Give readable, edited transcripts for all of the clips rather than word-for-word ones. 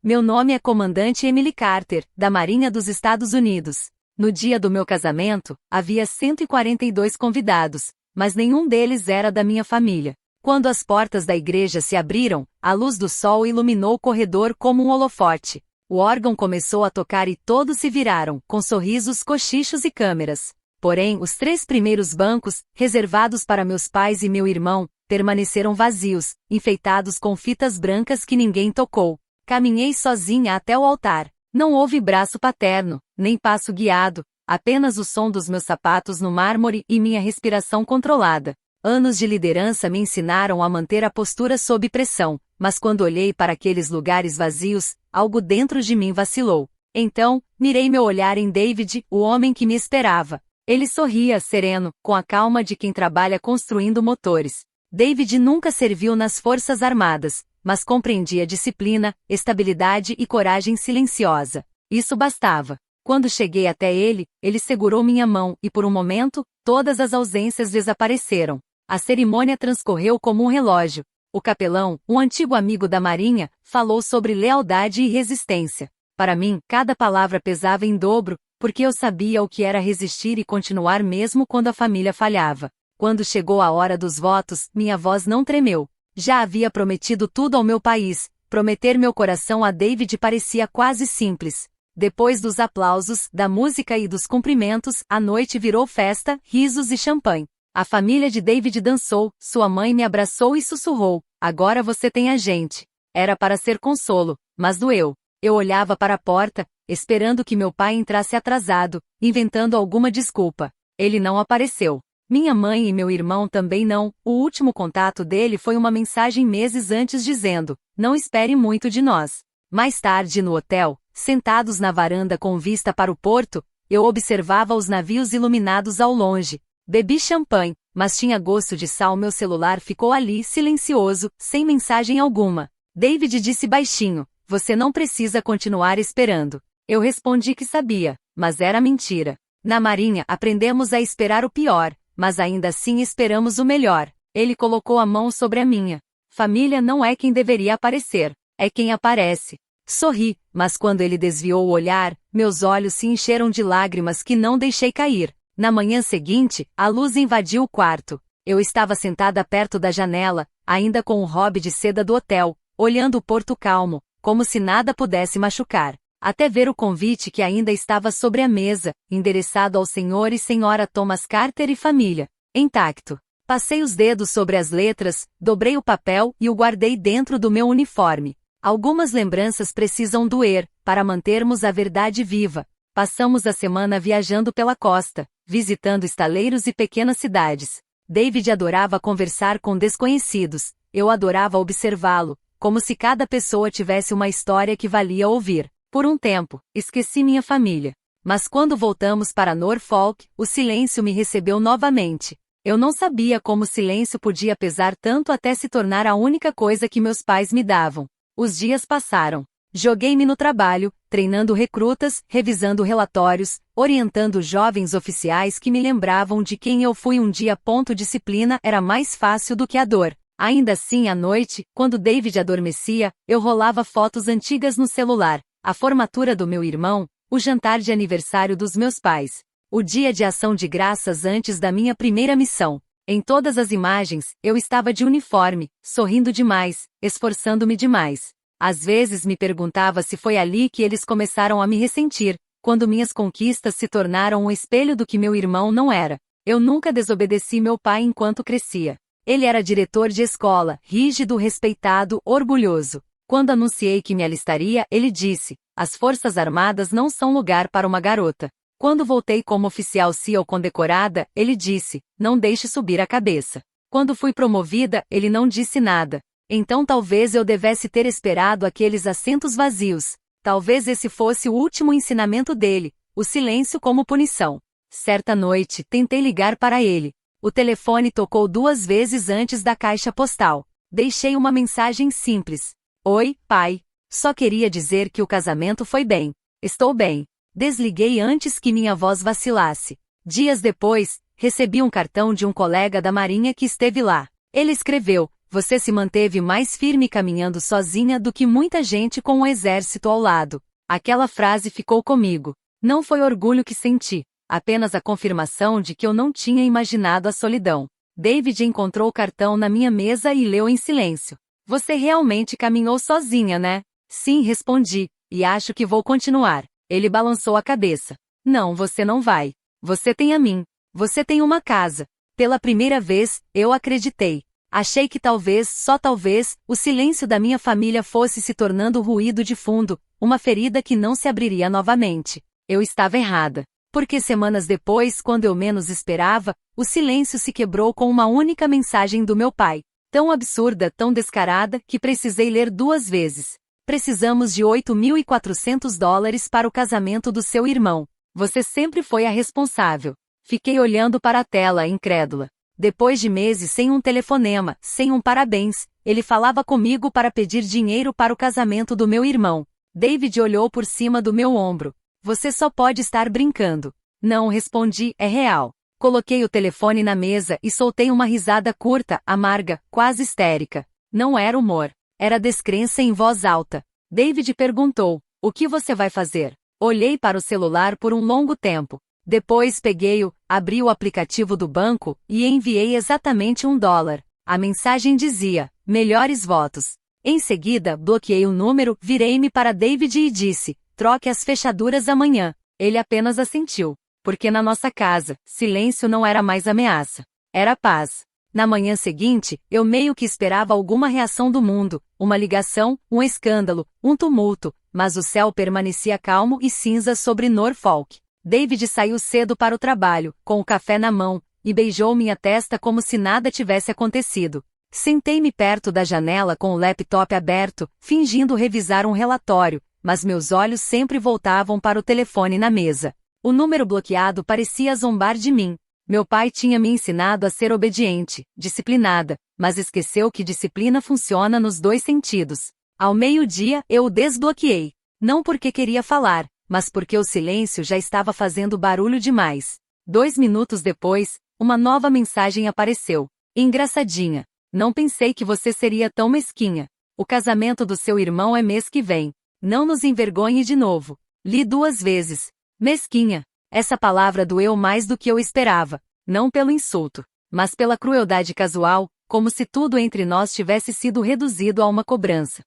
Meu nome é Comandante Emily Carter, da Marinha dos Estados Unidos. No dia do meu casamento, havia 142 convidados, mas nenhum deles era da minha família. Quando as portas da igreja se abriram, a luz do sol iluminou o corredor como um holofote. O órgão começou a tocar e todos se viraram, com sorrisos, cochichos e câmeras. Porém, os 3 primeiros bancos, reservados para meus pais e meu irmão, permaneceram vazios, enfeitados com fitas brancas que ninguém tocou. Caminhei sozinha até o altar. Não houve braço paterno, nem passo guiado, apenas o som dos meus sapatos no mármore e minha respiração controlada. Anos de liderança me ensinaram a manter a postura sob pressão, mas quando olhei para aqueles lugares vazios, algo dentro de mim vacilou. Então, mirei meu olhar em David, o homem que me esperava. Ele sorria, sereno, com a calma de quem trabalha construindo motores. David nunca serviu nas Forças Armadas, mas compreendia disciplina, estabilidade e coragem silenciosa. Isso bastava. Quando cheguei até ele, ele segurou minha mão e por um momento, todas as ausências desapareceram. A cerimônia transcorreu como um relógio. O capelão, um antigo amigo da Marinha, falou sobre lealdade e resistência. Para mim, cada palavra pesava em dobro, porque eu sabia o que era resistir e continuar mesmo quando a família falhava. Quando chegou a hora dos votos, minha voz não tremeu. Já havia prometido tudo ao meu país. Prometer meu coração a David parecia quase simples. Depois dos aplausos, da música e dos cumprimentos, a noite virou festa, risos e champanhe. A família de David dançou, sua mãe me abraçou e sussurrou: "Agora você tem a gente." Era para ser consolo, mas doeu. Eu olhava para a porta, esperando que meu pai entrasse atrasado, inventando alguma desculpa. Ele não apareceu. Minha mãe e meu irmão também não. O último contato dele foi uma mensagem meses antes dizendo: "Não espere muito de nós." Mais tarde no hotel, sentados na varanda com vista para o porto, eu observava os navios iluminados ao longe. Bebi champanhe, mas tinha gosto de sal. Meu celular ficou ali, silencioso, sem mensagem alguma. David disse baixinho: "Você não precisa continuar esperando." Eu respondi que sabia, mas era mentira. Na Marinha aprendemos a esperar o pior, mas ainda assim esperamos o melhor. Ele colocou a mão sobre a minha. Família não é quem deveria aparecer, é quem aparece. Sorri, mas quando ele desviou o olhar, meus olhos se encheram de lágrimas que não deixei cair. Na manhã seguinte, a luz invadiu o quarto. Eu estava sentada perto da janela, ainda com o hobby de seda do hotel, olhando o porto calmo, como se nada pudesse machucar. Até ver o convite que ainda estava sobre a mesa, endereçado ao Sr. e Sra. Thomas Carter e família. Intacto. Passei os dedos sobre as letras, dobrei o papel e o guardei dentro do meu uniforme. Algumas lembranças precisam doer, para mantermos a verdade viva. Passamos a semana viajando pela costa, visitando estaleiros e pequenas cidades. David adorava conversar com desconhecidos. Eu adorava observá-lo, como se cada pessoa tivesse uma história que valia ouvir. Por um tempo, esqueci minha família. Mas quando voltamos para Norfolk, o silêncio me recebeu novamente. Eu não sabia como o silêncio podia pesar tanto até se tornar a única coisa que meus pais me davam. Os dias passaram. Joguei-me no trabalho, treinando recrutas, revisando relatórios, orientando jovens oficiais que me lembravam de quem eu fui um dia. Disciplina era mais fácil do que a dor. Ainda assim, à noite, quando David adormecia, eu rolava fotos antigas no celular. A formatura do meu irmão, o jantar de aniversário dos meus pais, o dia de ação de graças antes da minha primeira missão. Em todas as imagens, eu estava de uniforme, sorrindo demais, esforçando-me demais. Às vezes me perguntava se foi ali que eles começaram a me ressentir, quando minhas conquistas se tornaram um espelho do que meu irmão não era. Eu nunca desobedeci meu pai enquanto crescia. Ele era diretor de escola, rígido, respeitado, orgulhoso. Quando anunciei que me alistaria, ele disse: "As Forças Armadas não são lugar para uma garota." Quando voltei como oficial SEAL condecorada, ele disse: "Não deixe subir a cabeça." Quando fui promovida, ele não disse nada. Então talvez eu devesse ter esperado aqueles assentos vazios. Talvez esse fosse o último ensinamento dele, o silêncio como punição. Certa noite, tentei ligar para ele. O telefone tocou 2 vezes antes da caixa postal. Deixei uma mensagem simples: "Oi, pai. Só queria dizer que o casamento foi bem. Estou bem." Desliguei antes que minha voz vacilasse. Dias depois, recebi um cartão de um colega da Marinha que esteve lá. Ele escreveu: Você se manteve mais firme caminhando sozinha do que muita gente com um exército ao lado. Aquela frase ficou comigo. Não foi orgulho que senti, apenas a confirmação de que eu não tinha imaginado a solidão. David encontrou o cartão na minha mesa e leu em silêncio. Você realmente caminhou sozinha, né? Sim, respondi, e acho que vou continuar. Ele balançou a cabeça. Não, você não vai. Você tem a mim. Você tem uma casa. Pela primeira vez, eu acreditei. Achei que talvez, só talvez, o silêncio da minha família fosse se tornando ruído de fundo, uma ferida que não se abriria novamente. Eu estava errada. Porque semanas depois, quando eu menos esperava, o silêncio se quebrou com uma única mensagem do meu pai. Tão absurda, tão descarada, que precisei ler 2 vezes. Precisamos de $8.400 para o casamento do seu irmão. Você sempre foi a responsável. Fiquei olhando para a tela, incrédula. Depois de meses sem um telefonema, sem um parabéns, ele falava comigo para pedir dinheiro para o casamento do meu irmão. David olhou por cima do meu ombro. Você só pode estar brincando. Não, respondi, é real. Coloquei o telefone na mesa e soltei uma risada curta, amarga, quase histérica. Não era humor. Era descrença em voz alta. David perguntou, o que você vai fazer? Olhei para o celular por um longo tempo. Depois peguei-o, abri o aplicativo do banco e enviei exatamente $1. A mensagem dizia, melhores votos. Em seguida, bloqueei o número, virei-me para David e disse, troque as fechaduras amanhã. Ele apenas assentiu. Porque na nossa casa, silêncio não era mais ameaça. Era paz. Na manhã seguinte, eu meio que esperava alguma reação do mundo, uma ligação, um escândalo, um tumulto, mas o céu permanecia calmo e cinza sobre Norfolk. David saiu cedo para o trabalho, com o café na mão, e beijou minha testa como se nada tivesse acontecido. Sentei-me perto da janela com o laptop aberto, fingindo revisar um relatório, mas meus olhos sempre voltavam para o telefone na mesa. O número bloqueado parecia zombar de mim. Meu pai tinha me ensinado a ser obediente, disciplinada, mas esqueceu que disciplina funciona nos 2 sentidos. Ao meio-dia, eu o desbloqueei. Não porque queria falar, mas porque o silêncio já estava fazendo barulho demais. 2 minutos depois, uma nova mensagem apareceu. Engraçadinha. Não pensei que você seria tão mesquinha. O casamento do seu irmão é mês que vem. Não nos envergonhe de novo. Li 2 vezes. Mesquinha. Essa palavra doeu mais do que eu esperava. Não pelo insulto, mas pela crueldade casual, como se tudo entre nós tivesse sido reduzido a uma cobrança.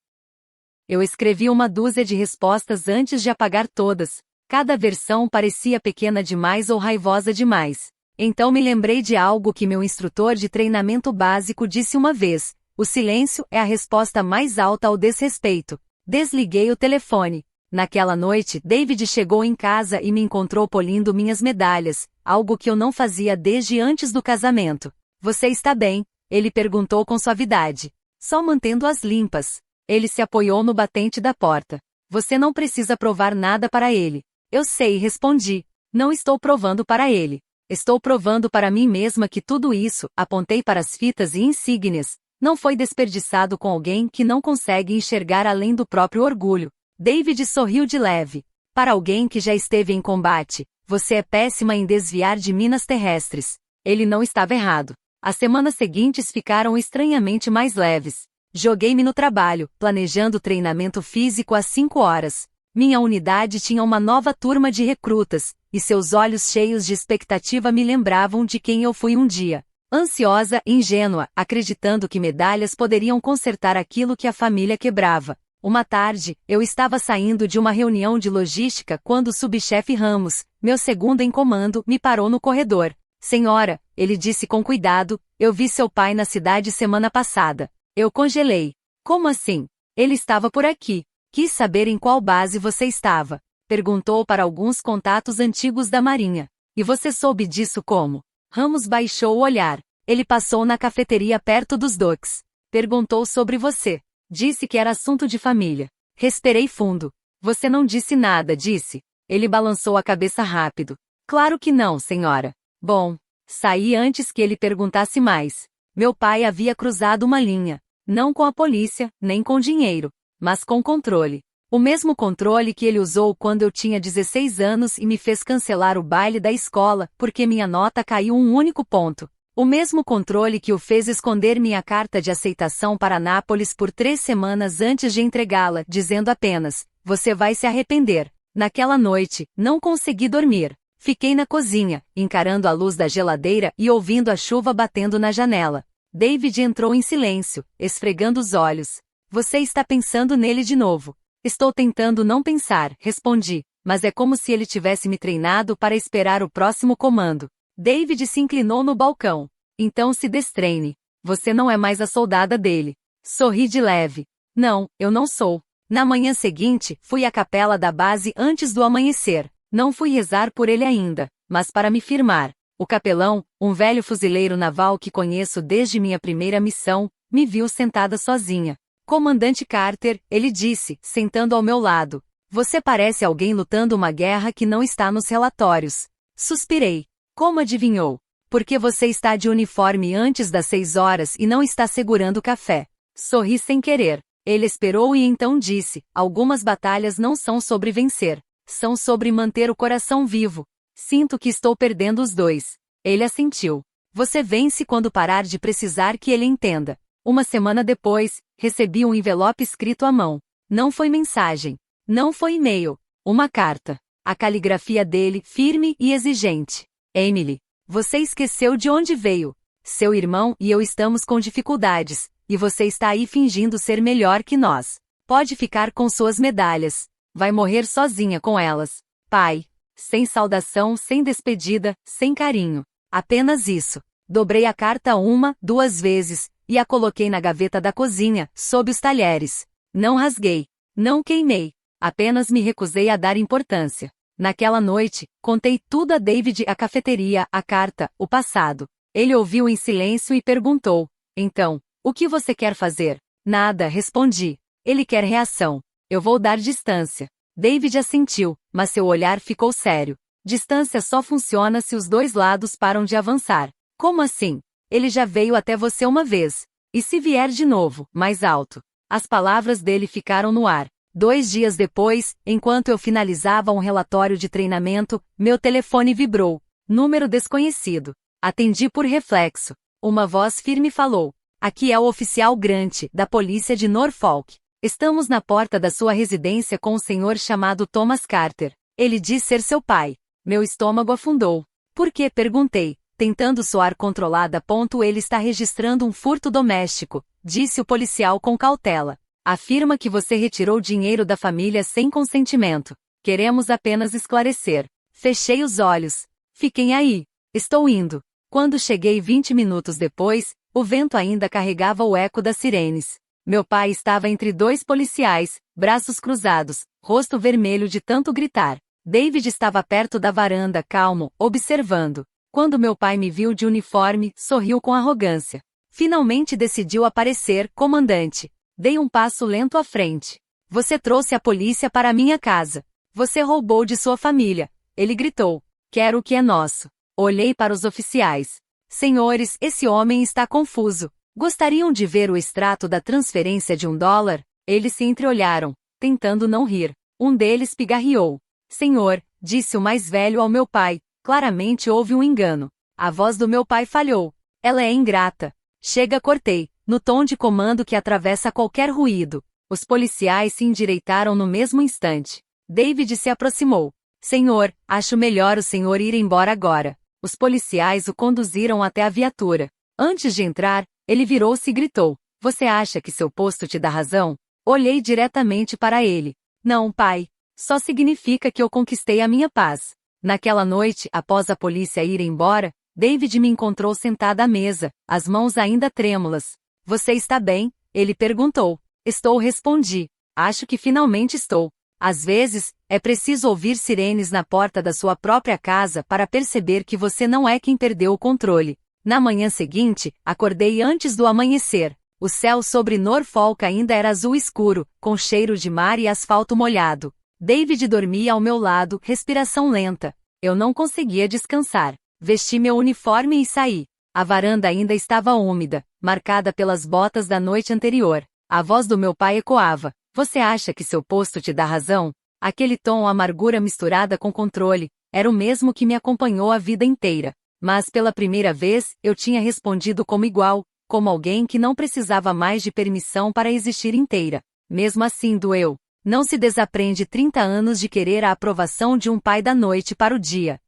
Eu escrevi uma dúzia de respostas antes de apagar todas. Cada versão parecia pequena demais ou raivosa demais. Então me lembrei de algo que meu instrutor de treinamento básico disse uma vez: o silêncio é a resposta mais alta ao desrespeito. Desliguei o telefone. Naquela noite, David chegou em casa e me encontrou polindo minhas medalhas, algo que eu não fazia desde antes do casamento. Você está bem? Ele perguntou com suavidade. Só mantendo-as limpas. Ele se apoiou no batente da porta. Você não precisa provar nada para ele. Eu sei, respondi. Não estou provando para ele. Estou provando para mim mesma que tudo isso, apontei para as fitas e insígnias, não foi desperdiçado com alguém que não consegue enxergar além do próprio orgulho. David sorriu de leve. Para alguém que já esteve em combate, você é péssima em desviar de minas terrestres. Ele não estava errado. As semanas seguintes ficaram estranhamente mais leves. Joguei-me no trabalho, planejando treinamento físico às 5 horas. Minha unidade tinha uma nova turma de recrutas, e seus olhos cheios de expectativa me lembravam de quem eu fui um dia. Ansiosa, ingênua, acreditando que medalhas poderiam consertar aquilo que a família quebrava. Uma tarde, eu estava saindo de uma reunião de logística quando o subchefe Ramos, meu segundo em comando, me parou no corredor. Senhora, ele disse com cuidado, eu vi seu pai na cidade semana passada. Eu congelei. Como assim? Ele estava por aqui. Quis saber em qual base você estava. Perguntou para alguns contatos antigos da Marinha. E você soube disso como? Ramos baixou o olhar. Ele passou na cafeteria perto dos docks. Perguntou sobre você. Disse que era assunto de família. Respirei fundo. Você não disse nada, disse. Ele balançou a cabeça rápido. Claro que não, senhora. Bom, saí antes que ele perguntasse mais. Meu pai havia cruzado uma linha. Não com a polícia, nem com dinheiro, mas com controle. O mesmo controle que ele usou quando eu tinha 16 anos e me fez cancelar o baile da escola porque minha nota caiu um único ponto. O mesmo controle que o fez esconder minha carta de aceitação para Nápoles por 3 semanas antes de entregá-la, dizendo apenas: "Você vai se arrepender." Naquela noite, não consegui dormir. Fiquei na cozinha, encarando a luz da geladeira e ouvindo a chuva batendo na janela. David entrou em silêncio, esfregando os olhos. "Você está pensando nele de novo." "Estou tentando não pensar", respondi, mas é como se ele tivesse me treinado para esperar o próximo comando. David se inclinou no balcão. "Então se destreine. Você não é mais a soldada dele." Sorri de leve. "Não, eu não sou." Na manhã seguinte, fui à capela da base antes do amanhecer. Não fui rezar por ele ainda, mas para me firmar. O capelão, um velho fuzileiro naval que conheço desde minha primeira missão, me viu sentada sozinha. "Comandante Carter", ele disse, sentando ao meu lado. "Você parece alguém lutando uma guerra que não está nos relatórios." Suspirei. "Como adivinhou?" "Porque você está de uniforme antes das 6 horas e não está segurando café." Sorri sem querer. Ele esperou e então disse: "Algumas batalhas não são sobre vencer. São sobre manter o coração vivo. Sinto que estou perdendo os dois." Ele assentiu. "Você vence quando parar de precisar que ele entenda." Uma semana depois, recebi um envelope escrito à mão. Não foi mensagem. Não foi e-mail. Uma carta. A caligrafia dele, firme e exigente. "Emily, você esqueceu de onde veio. Seu irmão e eu estamos com dificuldades, e você está aí fingindo ser melhor que nós. Pode ficar com suas medalhas. Vai morrer sozinha com elas. Pai." Sem saudação, sem despedida, sem carinho. Apenas isso. Dobrei a carta 1, 2 vezes, e a coloquei na gaveta da cozinha, sob os talheres. Não rasguei. Não queimei. Apenas me recusei a dar importância. Naquela noite, contei tudo a David: a cafeteria, a carta, o passado. Ele ouviu em silêncio e perguntou: "Então, o que você quer fazer?" "Nada", respondi. "Ele quer reação. Eu vou dar distância." David assentiu, mas seu olhar ficou sério. "Distância só funciona se os dois lados param de avançar." "Como assim?" "Ele já veio até você uma vez. E se vier de novo, mais alto?" As palavras dele ficaram no ar. 2 dias depois, enquanto eu finalizava um relatório de treinamento, meu telefone vibrou. Número desconhecido. Atendi por reflexo. Uma voz firme falou: "Aqui é o oficial Grant, da polícia de Norfolk. Estamos na porta da sua residência com um senhor chamado Thomas Carter. Ele diz ser seu pai." Meu estômago afundou. "Por quê?" perguntei, tentando soar controlada. "Ele está registrando um furto doméstico", disse o policial com cautela. "Afirma que você retirou dinheiro da família sem consentimento. Queremos apenas esclarecer." Fechei os olhos. "Fiquem aí. Estou indo." Quando cheguei 20 minutos depois, o vento ainda carregava o eco das sirenes. Meu pai estava entre 2 policiais, braços cruzados, rosto vermelho de tanto gritar. David estava perto da varanda, calmo, observando. Quando meu pai me viu de uniforme, sorriu com arrogância. "Finalmente decidiu aparecer, comandante." Dei um passo lento à frente. "Você trouxe a polícia para a minha casa. Você roubou de sua família." Ele gritou. "Quero o que é nosso." Olhei para os oficiais. "Senhores, esse homem está confuso. Gostariam de ver o extrato da transferência de $1? Eles se entreolharam, tentando não rir. Um deles pigarreou. "Senhor", disse o mais velho ao meu pai, claramente houve um engano. A voz do meu pai falhou. "Ela é ingrata." "Chega", cortei, no tom de comando que atravessa qualquer ruído. Os policiais se endireitaram no mesmo instante. David se aproximou. "Senhor, acho melhor o senhor ir embora agora." Os policiais o conduziram até a viatura. Antes de entrar, ele virou-se e gritou: "Você acha que seu posto te dá razão?" Olhei diretamente para ele. "Não, pai. Só significa que eu conquistei a minha paz." Naquela noite, após a polícia ir embora, David me encontrou sentada à mesa, as mãos ainda trêmulas. "Você está bem?" ele perguntou. "Estou", respondi. "Acho que finalmente estou." Às vezes, é preciso ouvir sirenes na porta da sua própria casa para perceber que você não é quem perdeu o controle. Na manhã seguinte, acordei antes do amanhecer. O céu sobre Norfolk ainda era azul escuro, com cheiro de mar e asfalto molhado. David dormia ao meu lado, respiração lenta. Eu não conseguia descansar. Vesti meu uniforme e saí. A varanda ainda estava úmida, marcada pelas botas da noite anterior. A voz do meu pai ecoava: "Você acha que seu posto te dá razão?" Aquele tom amargura misturada com controle, era o mesmo que me acompanhou a vida inteira. Mas pela primeira vez, eu tinha respondido como igual, como alguém que não precisava mais de permissão para existir inteira. Mesmo assim doeu. Não se desaprende 30 anos de querer a aprovação de um pai da noite para o dia.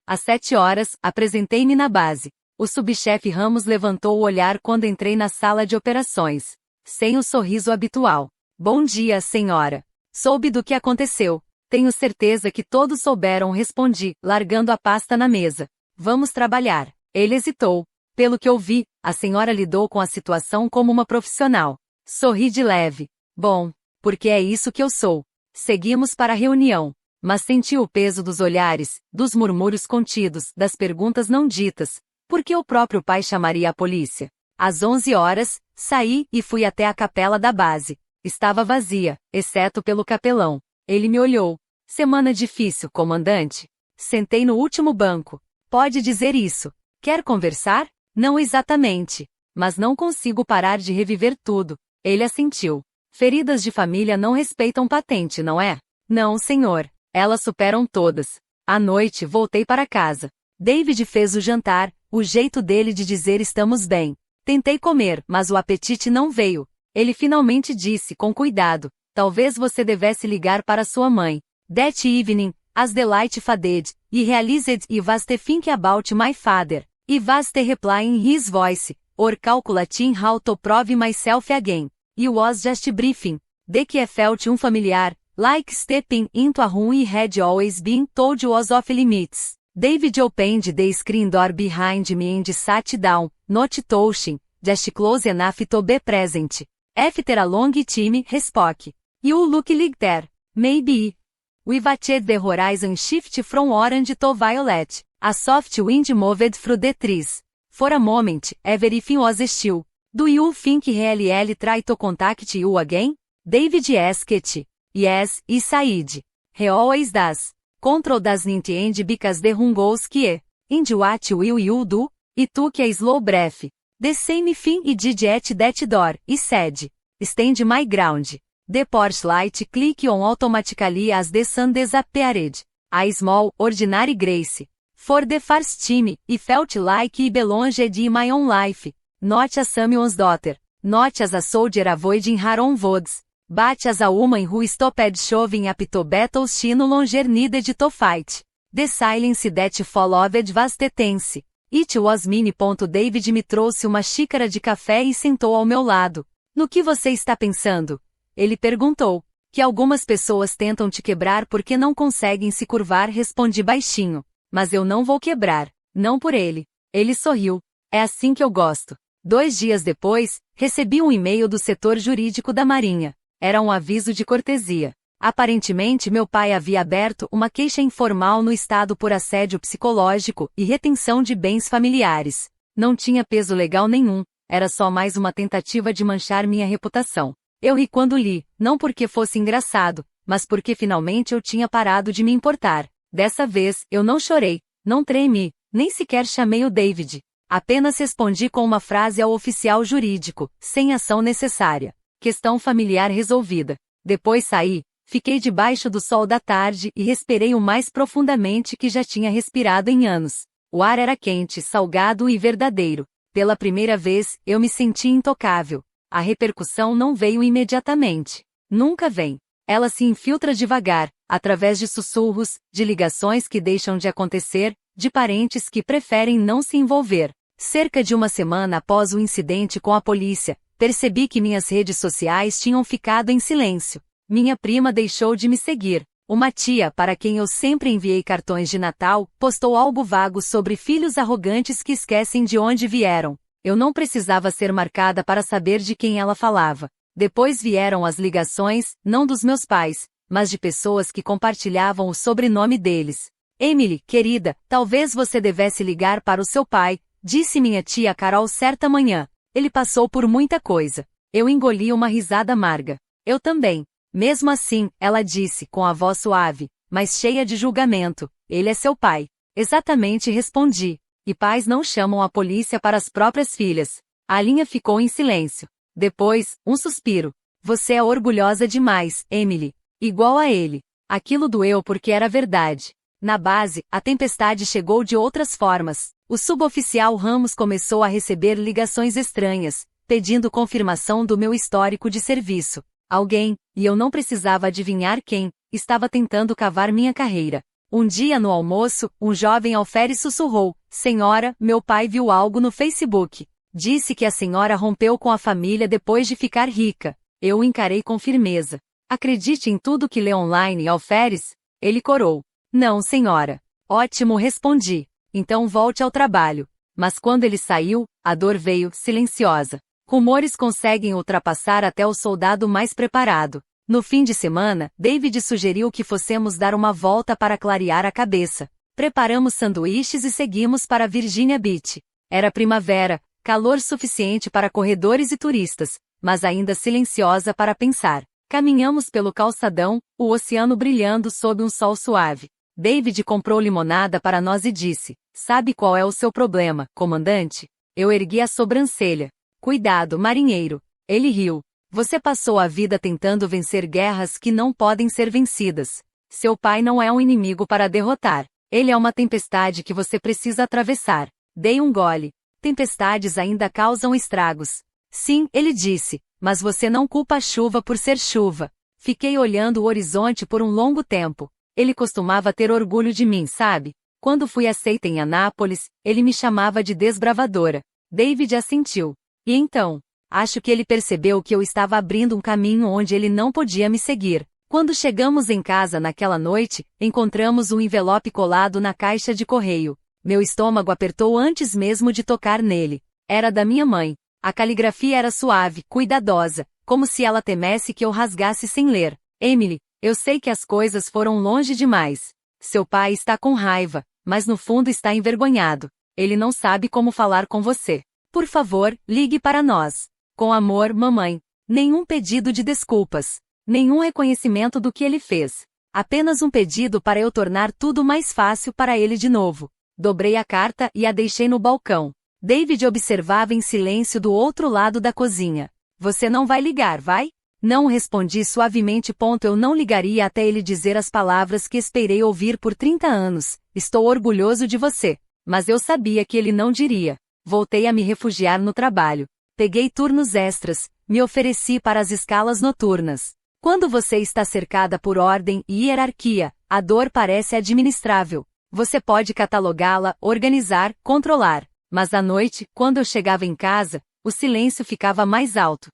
Às 7 horas, apresentei-me na base. O subchefe Ramos levantou o olhar quando entrei na sala de operações. Sem o sorriso habitual. Bom dia, senhora. Soube do que aconteceu. Tenho certeza que todos souberam, respondi, largando a pasta na mesa. Vamos trabalhar. Ele hesitou. Pelo que eu vi, a senhora lidou com a situação como uma profissional. Sorri de leve. Bom, porque é isso que eu sou. Seguimos para a reunião. Mas senti o peso dos olhares, dos murmúrios contidos, das perguntas não ditas. Por que o próprio pai chamaria a polícia? Às 11 horas, saí e fui até a capela da base. Estava vazia, exceto pelo capelão. Ele me olhou. Semana difícil, comandante. Sentei no último banco. Pode dizer isso. Quer conversar? Não exatamente. Mas não consigo parar de reviver tudo. Ele assentiu. Feridas de família não respeitam patente, não é? Não, senhor. Elas superam todas. À noite voltei para casa. David fez o jantar, o jeito dele de dizer estamos bem. Tentei comer, mas o apetite não veio. Ele finalmente disse com cuidado, talvez você devesse ligar para sua mãe. That evening, as the light faded, he realized he was to think about my father. He was to reply in his voice, or calculating how to prove myself again. He was just briefing. De que felt familiar, like stepping into a room he had always been told was off limits. David opened the screen door behind me and sat down, not touching, just close enough to be present. After a long time, spoke. You look like there. Maybe. We watched the horizon shift from orange to violet. A soft wind moved through the trees. For a moment, everything was still. Do you think he'll try to contact you again? David asked. Yes, he said. He always does. Control doesn't end because the room goes quiet. And what will you do? He took a slow breath. The same thing he did at that door, he said. Stand my ground. The porch light clicked on automatically as the sun disappeared. A small, ordinary grace. For the first time, he felt like he belonged in my own life. Not as someone's daughter. Not as a soldier avoiding her own wounds. But as a woman who stopped shoving up to battles she no longer needed to fight. The silence that followed was tense. It was mine. David me trouxe uma xícara de café e sentou ao meu lado. No que você está pensando? Ele perguntou. Que algumas pessoas tentam te quebrar porque não conseguem se curvar, respondi baixinho. Mas eu não vou quebrar. Não por ele. Ele sorriu. É assim que eu gosto. 2 dias depois, recebi um e-mail do setor jurídico da Marinha. Era um aviso de cortesia. Aparentemente meu pai havia aberto uma queixa informal no estado por assédio psicológico e retenção de bens familiares. Não tinha peso legal nenhum, era só mais uma tentativa de manchar minha reputação. Eu ri quando li, não porque fosse engraçado, mas porque finalmente eu tinha parado de me importar. Dessa vez, eu não chorei, não tremi, nem sequer chamei o David. Apenas respondi com uma frase ao oficial jurídico, sem ação necessária. Questão familiar resolvida. Depois saí, fiquei debaixo do sol da tarde e respirei o mais profundamente que já tinha respirado em anos. O ar era quente, salgado e verdadeiro. Pela primeira vez, eu me senti intocável. A repercussão não veio imediatamente. Nunca vem. Ela se infiltra devagar, através de sussurros, de ligações que deixam de acontecer, de parentes que preferem não se envolver. Cerca de uma semana após o incidente com a polícia, percebi que minhas redes sociais tinham ficado em silêncio. Minha prima deixou de me seguir. Uma tia, para quem eu sempre enviei cartões de Natal, postou algo vago sobre filhos arrogantes que esquecem de onde vieram. Eu não precisava ser marcada para saber de quem ela falava. Depois vieram as ligações, não dos meus pais, mas de pessoas que compartilhavam o sobrenome deles. Emily, querida, talvez você devesse ligar para o seu pai, disse minha tia Carol certa manhã. Ele passou por muita coisa. Eu engoli uma risada amarga. Eu também. Mesmo assim, ela disse com a voz suave, mas cheia de julgamento, ele é seu pai. Exatamente, respondi. E pais não chamam a polícia para as próprias filhas. A linha ficou em silêncio. Depois, um suspiro. Você é orgulhosa demais, Emily. Igual a ele. Aquilo doeu porque era verdade. Na base, a tempestade chegou de outras formas. O suboficial Ramos começou a receber ligações estranhas, pedindo confirmação do meu histórico de serviço. Alguém, e eu não precisava adivinhar quem, estava tentando cavar minha carreira. Um dia no almoço, um jovem alferes sussurrou: "Senhora, meu pai viu algo no Facebook. Disse que a senhora rompeu com a família depois de ficar rica." Eu o encarei com firmeza. "Acredite em tudo que lê online, alferes?" Ele corou. "Não, senhora." "Ótimo", respondi. "Então volte ao trabalho." Mas quando ele saiu, a dor veio, silenciosa. Rumores conseguem ultrapassar até o soldado mais preparado. No fim de semana, David sugeriu que fossemos dar uma volta para clarear a cabeça. Preparamos sanduíches e seguimos para Virginia Beach. Era primavera, calor suficiente para corredores e turistas, mas ainda silenciosa para pensar. Caminhamos pelo calçadão, o oceano brilhando sob um sol suave. David comprou limonada para nós e disse: "Sabe qual é o seu problema, comandante?" Eu ergui a sobrancelha. "Cuidado, marinheiro." Ele riu. "Você passou a vida tentando vencer guerras que não podem ser vencidas. Seu pai não é um inimigo para derrotar. Ele é uma tempestade que você precisa atravessar." Dei um gole. "Tempestades ainda causam estragos." "Sim", ele disse, "mas você não culpa a chuva por ser chuva." Fiquei olhando o horizonte por um longo tempo. Ele costumava ter orgulho de mim, sabe? Quando fui aceita em Anápolis, ele me chamava de desbravadora. David assentiu. E então? Acho que ele percebeu que eu estava abrindo um caminho onde ele não podia me seguir. Quando chegamos em casa naquela noite, encontramos um envelope colado na caixa de correio. Meu estômago apertou antes mesmo de tocar nele. Era da minha mãe. A caligrafia era suave, cuidadosa, como se ela temesse que eu rasgasse sem ler. "Emily, eu sei que as coisas foram longe demais. Seu pai está com raiva, mas no fundo está envergonhado. Ele não sabe como falar com você. Por favor, ligue para nós. Com amor, mamãe." Nenhum pedido de desculpas. Nenhum reconhecimento do que ele fez. Apenas um pedido para eu tornar tudo mais fácil para ele de novo. Dobrei a carta e a deixei no balcão. David observava em silêncio do outro lado da cozinha. "Você não vai ligar, vai?" "Não", respondi suavemente. Eu não ligaria até ele dizer as palavras que esperei ouvir por 30 anos. "Estou orgulhoso de você." Mas eu sabia que ele não diria. Voltei a me refugiar no trabalho. Peguei turnos extras, me ofereci para as escalas noturnas. Quando você está cercada por ordem e hierarquia, a dor parece administrável. Você pode catalogá-la, organizar, controlar. Mas à noite, quando eu chegava em casa, o silêncio ficava mais alto.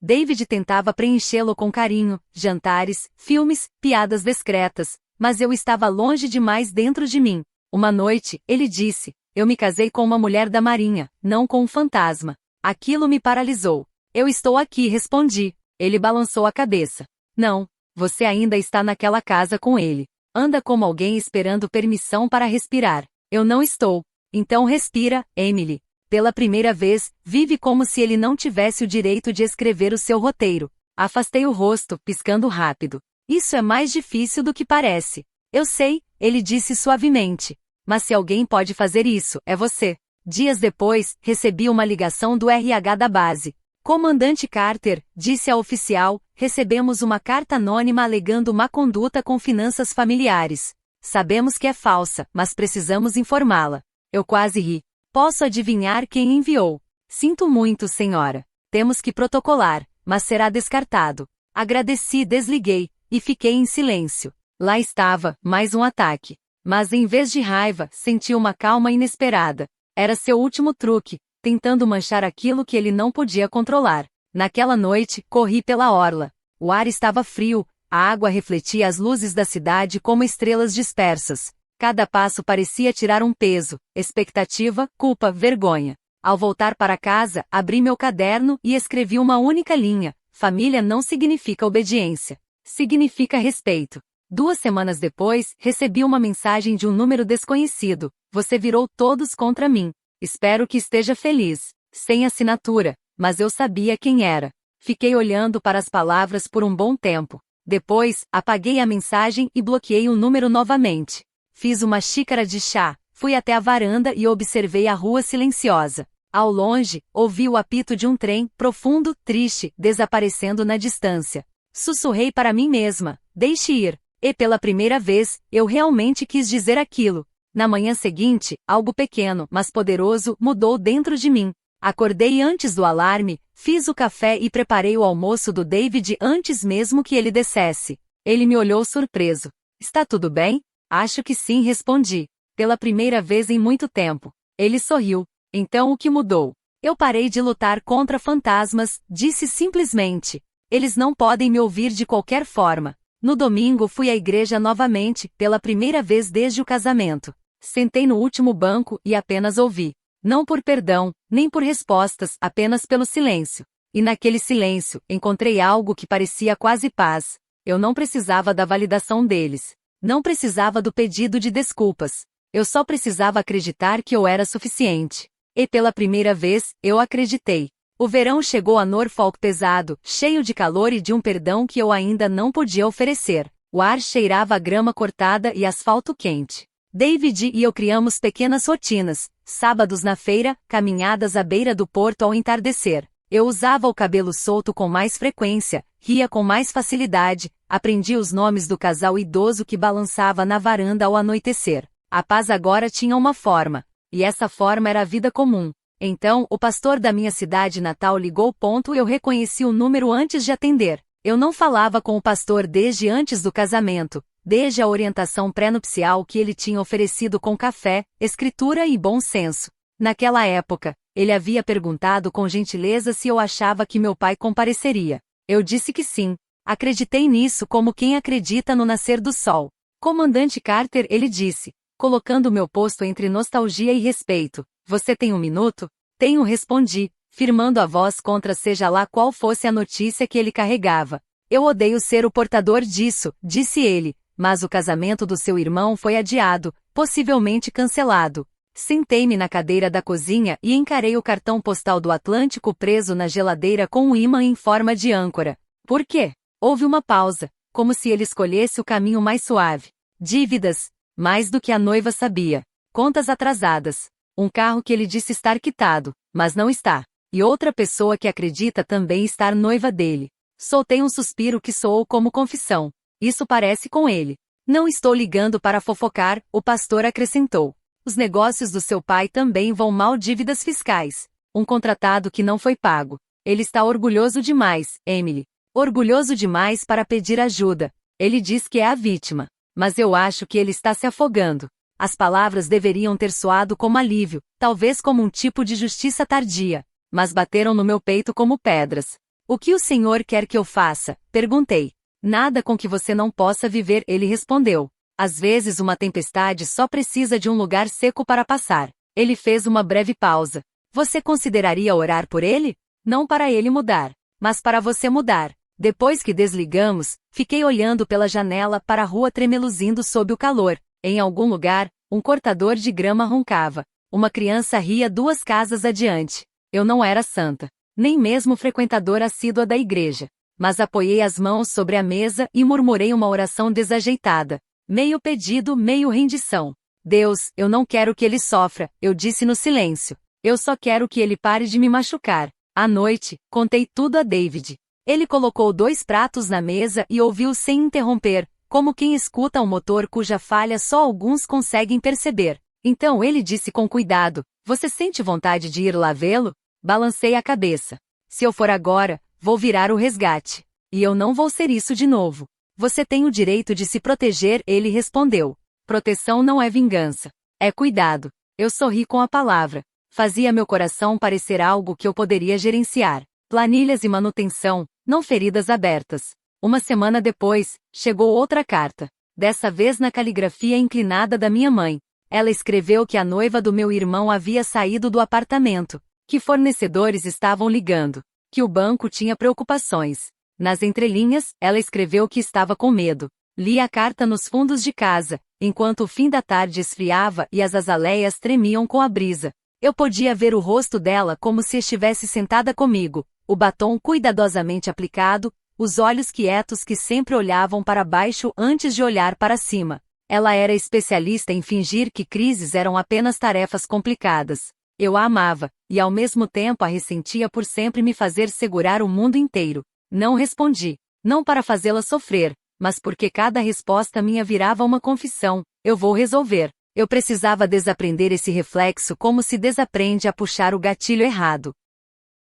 David tentava preenchê-lo com carinho, jantares, filmes, piadas discretas, mas eu estava longe demais dentro de mim. Uma noite, ele disse: "Eu me casei com uma mulher da Marinha, não com um fantasma." Aquilo me paralisou. "Eu estou aqui", respondi. Ele balançou a cabeça. "Não, você ainda está naquela casa com ele. Anda como alguém esperando permissão para respirar." "Eu não estou." "Então respira, Emily. Pela primeira vez, vive como se ele não tivesse o direito de escrever o seu roteiro." Afastei o rosto, piscando rápido. "Isso é mais difícil do que parece." "Eu sei", ele disse suavemente. "Mas se alguém pode fazer isso, é você." Dias depois, recebi uma ligação do RH da base. "Comandante Carter", disse a oficial, "recebemos uma carta anônima alegando má conduta com finanças familiares. Sabemos que é falsa, mas precisamos informá-la." Eu quase ri. "Posso adivinhar quem enviou?" "Sinto muito, senhora. Temos que protocolar, mas será descartado." Agradeci, desliguei, e fiquei em silêncio. Lá estava, mais um ataque. Mas em vez de raiva, senti uma calma inesperada. Era seu último truque, tentando manchar aquilo que ele não podia controlar. Naquela noite, corri pela orla. O ar estava frio, a água refletia as luzes da cidade como estrelas dispersas. Cada passo parecia tirar um peso, expectativa, culpa, vergonha. Ao voltar para casa, abri meu caderno e escrevi uma única linha: "Família não significa obediência. Significa respeito." 2 semanas depois, recebi uma mensagem de um número desconhecido: "Você virou todos contra mim. Espero que esteja feliz." Sem assinatura, mas eu sabia quem era. Fiquei olhando para as palavras por um bom tempo. Depois, apaguei a mensagem e bloqueei o número novamente. Fiz uma xícara de chá, fui até a varanda e observei a rua silenciosa. Ao longe, ouvi o apito de um trem, profundo, triste, desaparecendo na distância. Sussurrei para mim mesma: "Deixe ir." E pela primeira vez, eu realmente quis dizer aquilo. Na manhã seguinte, algo pequeno, mas poderoso, mudou dentro de mim. Acordei antes do alarme, fiz o café e preparei o almoço do David antes mesmo que ele descesse. Ele me olhou surpreso. Está tudo bem? Acho que sim, respondi. Pela primeira vez em muito tempo. Ele sorriu. Então o que mudou? Eu parei de lutar contra fantasmas, disse simplesmente. Eles não podem me ouvir de qualquer forma. No domingo fui à igreja novamente, pela primeira vez desde o casamento. Sentei no último banco e apenas ouvi. Não por perdão, nem por respostas, apenas pelo silêncio. E naquele silêncio, encontrei algo que parecia quase paz. Eu não precisava da validação deles. Não precisava do pedido de desculpas. Eu só precisava acreditar que eu era suficiente. E pela primeira vez, eu acreditei. O verão chegou a Norfolk pesado, cheio de calor e de um perdão que eu ainda não podia oferecer. O ar cheirava a grama cortada e asfalto quente. David e eu criamos pequenas rotinas, sábados na feira, caminhadas à beira do porto ao entardecer. Eu usava o cabelo solto com mais frequência, ria com mais facilidade, aprendi os nomes do casal idoso que balançava na varanda ao anoitecer. A paz agora tinha uma forma, e essa forma era a vida comum. Então, o pastor da minha cidade natal ligou. Eu reconheci o número antes de atender. Eu não falava com o pastor desde antes do casamento, desde a orientação pré-nupcial que ele tinha oferecido com café, escritura e bom senso. Naquela época, ele havia perguntado com gentileza se eu achava que meu pai compareceria. Eu disse que sim. Acreditei nisso como quem acredita no nascer do sol. Comandante Carter, ele disse, colocando meu posto entre nostalgia e respeito. Você tem um minuto? Tenho, respondi, firmando a voz contra seja lá qual fosse a notícia que ele carregava. Eu odeio ser o portador disso, disse ele, mas o casamento do seu irmão foi adiado, possivelmente cancelado. Sentei-me na cadeira da cozinha e encarei o cartão postal do Atlântico preso na geladeira com um ímã em forma de âncora. Por quê? Houve uma pausa, como se ele escolhesse o caminho mais suave. Dívidas, mais do que a noiva sabia. Contas atrasadas. Um carro que ele disse estar quitado, mas não está. E outra pessoa que acredita também estar noiva dele. Soltei um suspiro que soou como confissão. Isso parece com ele. Não estou ligando para fofocar, o pastor acrescentou. Os negócios do seu pai também vão mal, dívidas fiscais. Um contratado que não foi pago. Ele está orgulhoso demais, Emily. Orgulhoso demais para pedir ajuda. Ele diz que é a vítima. Mas eu acho que ele está se afogando. As palavras deveriam ter soado como alívio, talvez como um tipo de justiça tardia. Mas bateram no meu peito como pedras. O que o senhor quer que eu faça? Perguntei. Nada com que você não possa viver, ele respondeu. Às vezes uma tempestade só precisa de um lugar seco para passar. Ele fez uma breve pausa. Você consideraria orar por ele? Não para ele mudar, mas para você mudar. Depois que desligamos, fiquei olhando pela janela para a rua tremeluzindo sob o calor. Em algum lugar, um cortador de grama roncava. Uma criança ria 2 casas adiante. Eu não era santa, nem mesmo frequentadora assídua da igreja. Mas apoiei as mãos sobre a mesa e murmurei uma oração desajeitada. Meio pedido, meio rendição. Deus, eu não quero que ele sofra, eu disse no silêncio. Eu só quero que ele pare de me machucar. À noite, contei tudo a David. Ele colocou 2 pratos na mesa e ouviu sem interromper, como quem escuta um motor cuja falha só alguns conseguem perceber. Então ele disse com cuidado, você sente vontade de ir lá vê-lo? Balancei a cabeça. Se eu for agora, vou virar o resgate. E eu não vou ser isso de novo. Você tem o direito de se proteger, ele respondeu. Proteção não é vingança. É cuidado. Eu sorri com a palavra. Fazia meu coração parecer algo que eu poderia gerenciar. Planilhas e manutenção, não feridas abertas. Uma semana depois, chegou outra carta. Dessa vez na caligrafia inclinada da minha mãe. Ela escreveu que a noiva do meu irmão havia saído do apartamento. Que fornecedores estavam ligando. Que o banco tinha preocupações. Nas entrelinhas, ela escreveu que estava com medo. Li a carta nos fundos de casa, enquanto o fim da tarde esfriava e as azaleias tremiam com a brisa. Eu podia ver o rosto dela como se estivesse sentada comigo, o batom cuidadosamente aplicado, os olhos quietos que sempre olhavam para baixo antes de olhar para cima. Ela era especialista em fingir que crises eram apenas tarefas complicadas. Eu a amava, e ao mesmo tempo a ressentia por sempre me fazer segurar o mundo inteiro. Não respondi. Não para fazê-la sofrer, mas porque cada resposta minha virava uma confissão. Eu vou resolver. Eu precisava desaprender esse reflexo como se desaprende a puxar o gatilho errado.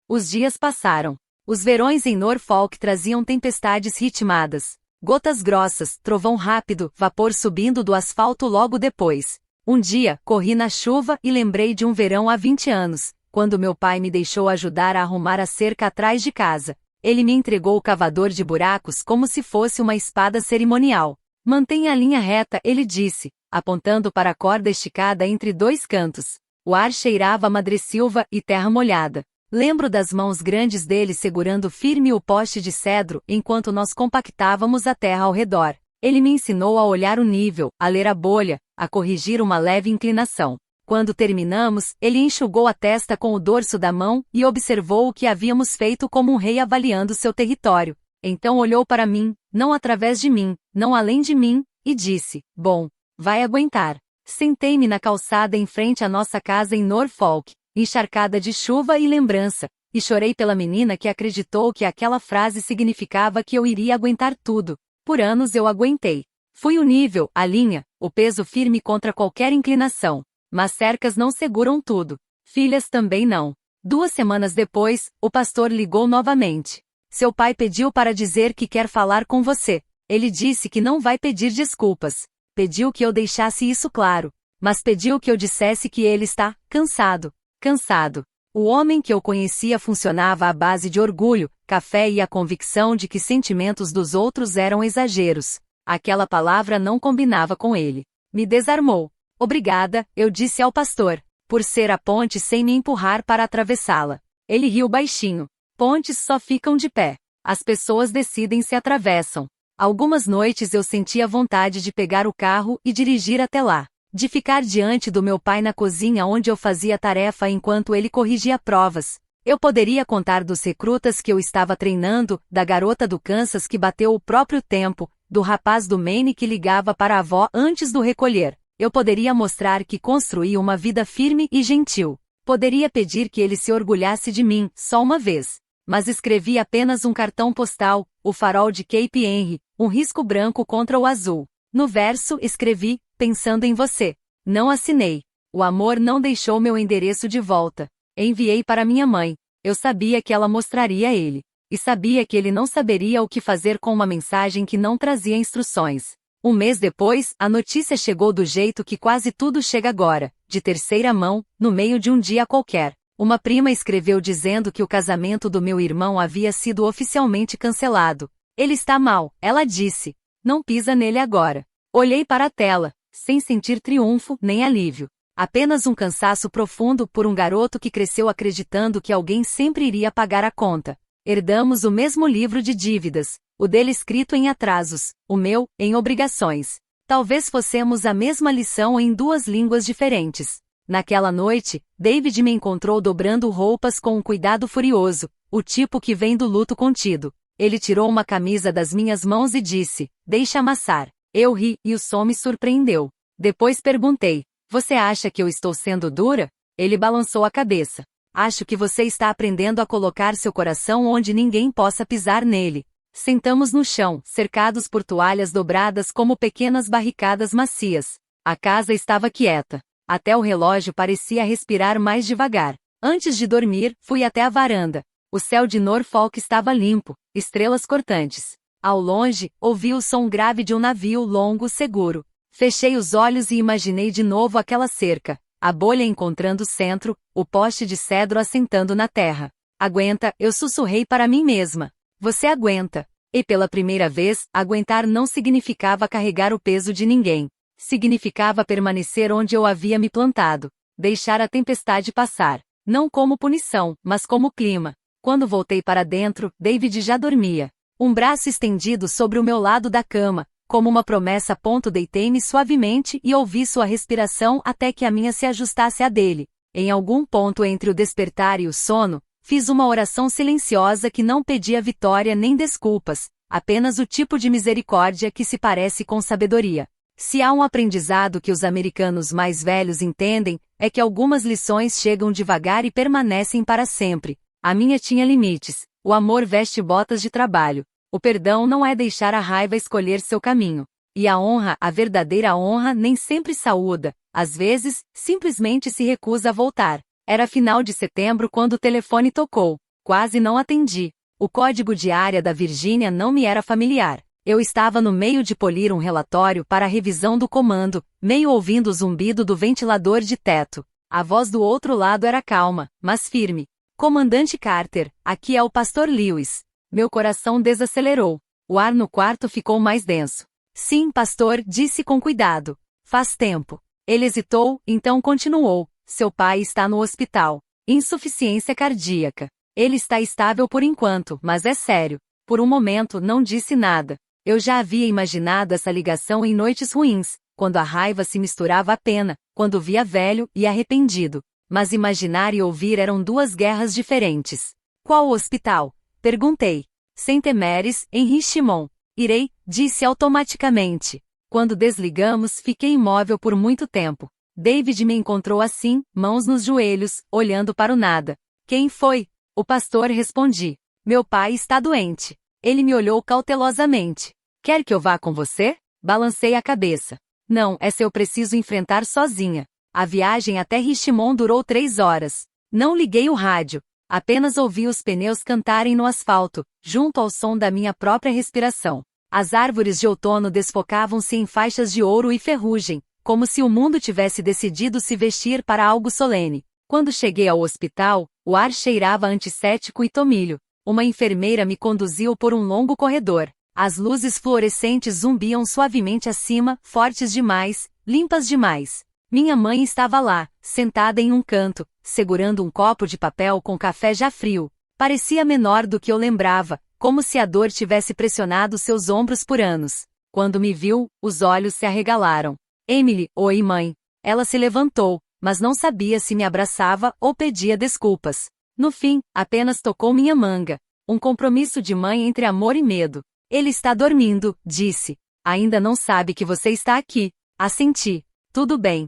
Os dias passaram. Os verões em Norfolk traziam tempestades ritmadas. Gotas grossas, trovão rápido, vapor subindo do asfalto logo depois. Um dia, corri na chuva e lembrei de um verão há 20 anos, quando meu pai me deixou ajudar a arrumar a cerca atrás de casa. Ele me entregou o cavador de buracos como se fosse uma espada cerimonial. Mantenha a linha reta, ele disse, apontando para a corda esticada entre dois cantos. O ar cheirava a madressilva e terra molhada. Lembro das mãos grandes dele segurando firme o poste de cedro enquanto nós compactávamos a terra ao redor. Ele me ensinou a olhar o nível, a ler a bolha, a corrigir uma leve inclinação. Quando terminamos, ele enxugou a testa com o dorso da mão e observou o que havíamos feito como um rei avaliando seu território. Então olhou para mim, não através de mim, não além de mim, e disse: "Bom, vai aguentar." Sentei-me na calçada em frente à nossa casa em Norfolk, encharcada de chuva e lembrança, e chorei pela menina que acreditou que aquela frase significava que eu iria aguentar tudo. Por anos eu aguentei. Fui o nível, a linha, o peso firme contra qualquer inclinação. Mas cercas não seguram tudo. Filhas também não. 2 semanas depois, o pastor ligou novamente. Seu pai pediu para dizer que quer falar com você. Ele disse que não vai pedir desculpas. Pediu que eu deixasse isso claro. Mas pediu que eu dissesse que ele está cansado. Cansado. O homem que eu conhecia funcionava à base de orgulho, café e a convicção de que sentimentos dos outros eram exageros. Aquela palavra não combinava com ele. Me desarmou. Obrigada, eu disse ao pastor, por ser a ponte sem me empurrar para atravessá-la. Ele riu baixinho. Pontes só ficam de pé. As pessoas decidem se atravessam. Algumas noites eu sentia vontade de pegar o carro e dirigir até lá. De ficar diante do meu pai na cozinha onde eu fazia tarefa enquanto ele corrigia provas. Eu poderia contar dos recrutas que eu estava treinando, da garota do Kansas que bateu o próprio tempo, do rapaz do Maine que ligava para a avó antes do recolher. Eu poderia mostrar que construí uma vida firme e gentil. Poderia pedir que ele se orgulhasse de mim, só uma vez. Mas escrevi apenas um cartão postal, o farol de Cape Henry, um risco branco contra o azul. No verso escrevi, pensando em você. Não assinei. O amor não deixou meu endereço de volta. Enviei para minha mãe. Eu sabia que ela mostraria a ele. E sabia que ele não saberia o que fazer com uma mensagem que não trazia instruções. Um mês depois, a notícia chegou do jeito que quase tudo chega agora, de terceira mão, no meio de um dia qualquer. Uma prima escreveu dizendo que o casamento do meu irmão havia sido oficialmente cancelado. Ele está mal, ela disse. Não pisa nele agora. Olhei para a tela, sem sentir triunfo nem alívio. Apenas um cansaço profundo por um garoto que cresceu acreditando que alguém sempre iria pagar a conta. Herdamos o mesmo livro de dívidas, o dele escrito em atrasos, o meu, em obrigações. Talvez fossemos a mesma lição em 2 línguas diferentes. Naquela noite, David me encontrou dobrando roupas com um cuidado furioso, o tipo que vem do luto contido. Ele tirou uma camisa das minhas mãos e disse: "Deixa amassar." Eu ri e o som me surpreendeu. Depois perguntei: "Você acha que eu estou sendo dura?" Ele balançou a cabeça. "Acho que você está aprendendo a colocar seu coração onde ninguém possa pisar nele." Sentamos no chão, cercados por toalhas dobradas como pequenas barricadas macias. A casa estava quieta. Até o relógio parecia respirar mais devagar. Antes de dormir, fui até a varanda. O céu de Norfolk estava limpo, estrelas cortantes. Ao longe, ouvi o som grave de um navio longo seguro. Fechei os olhos e imaginei de novo aquela cerca, a bolha encontrando o centro, o poste de cedro assentando na terra. "Aguenta", eu sussurrei para mim mesma. "Você aguenta." E pela primeira vez, aguentar não significava carregar o peso de ninguém. Significava permanecer onde eu havia me plantado. Deixar a tempestade passar. Não como punição, mas como clima. Quando voltei para dentro, David já dormia. Um braço estendido sobre o meu lado da cama, como uma promessa. Deitei-me suavemente e ouvi sua respiração até que a minha se ajustasse à dele. Em algum ponto entre o despertar e o sono, fiz uma oração silenciosa que não pedia vitória nem desculpas, apenas o tipo de misericórdia que se parece com sabedoria. Se há um aprendizado que os americanos mais velhos entendem, é que algumas lições chegam devagar e permanecem para sempre. A minha tinha limites. O amor veste botas de trabalho. O perdão não é deixar a raiva escolher seu caminho. E a honra, a verdadeira honra, nem sempre saúda, às vezes, simplesmente se recusa a voltar. Era final de setembro quando o telefone tocou. Quase não atendi. O código de área da Virgínia não me era familiar. Eu estava no meio de polir um relatório para a revisão do comando, meio ouvindo o zumbido do ventilador de teto. A voz do outro lado era calma, mas firme. Comandante Carter, aqui é o Pastor Lewis. Meu coração desacelerou. O ar no quarto ficou mais denso. Sim, pastor, disse com cuidado. Faz tempo. Ele hesitou, então continuou. Seu pai está no hospital. Insuficiência cardíaca. Ele está estável por enquanto, mas é sério. Por um momento não disse nada. Eu já havia imaginado essa ligação em noites ruins, quando a raiva se misturava à pena, quando via velho e arrependido. Mas imaginar e ouvir eram duas guerras diferentes. Qual o hospital? Perguntei. Saint Mary's, em Richmond. Irei, disse automaticamente. Quando desligamos, fiquei imóvel por muito tempo. David me encontrou assim, mãos nos joelhos, olhando para o nada. Quem foi? O pastor, respondi. Meu pai está doente. Ele me olhou cautelosamente. Quer que eu vá com você? Balancei a cabeça. Não, essa eu preciso enfrentar sozinha. A viagem até Richmond durou 3 horas. Não liguei o rádio. Apenas ouvi os pneus cantarem no asfalto, junto ao som da minha própria respiração. As árvores de outono desfocavam-se em faixas de ouro e ferrugem, como se o mundo tivesse decidido se vestir para algo solene. Quando cheguei ao hospital, o ar cheirava a antisséptico e tomilho. Uma enfermeira me conduziu por um longo corredor. As luzes fluorescentes zumbiam suavemente acima, fortes demais, limpas demais. Minha mãe estava lá, sentada em um canto, segurando um copo de papel com café já frio. Parecia menor do que eu lembrava, como se a dor tivesse pressionado seus ombros por anos. Quando me viu, os olhos se arregalaram. Emily, oi mãe. Ela se levantou, mas não sabia se me abraçava ou pedia desculpas. No fim, apenas tocou minha manga. Um compromisso de mãe entre amor e medo. Ele está dormindo, disse. Ainda não sabe que você está aqui. Assenti. Tudo bem.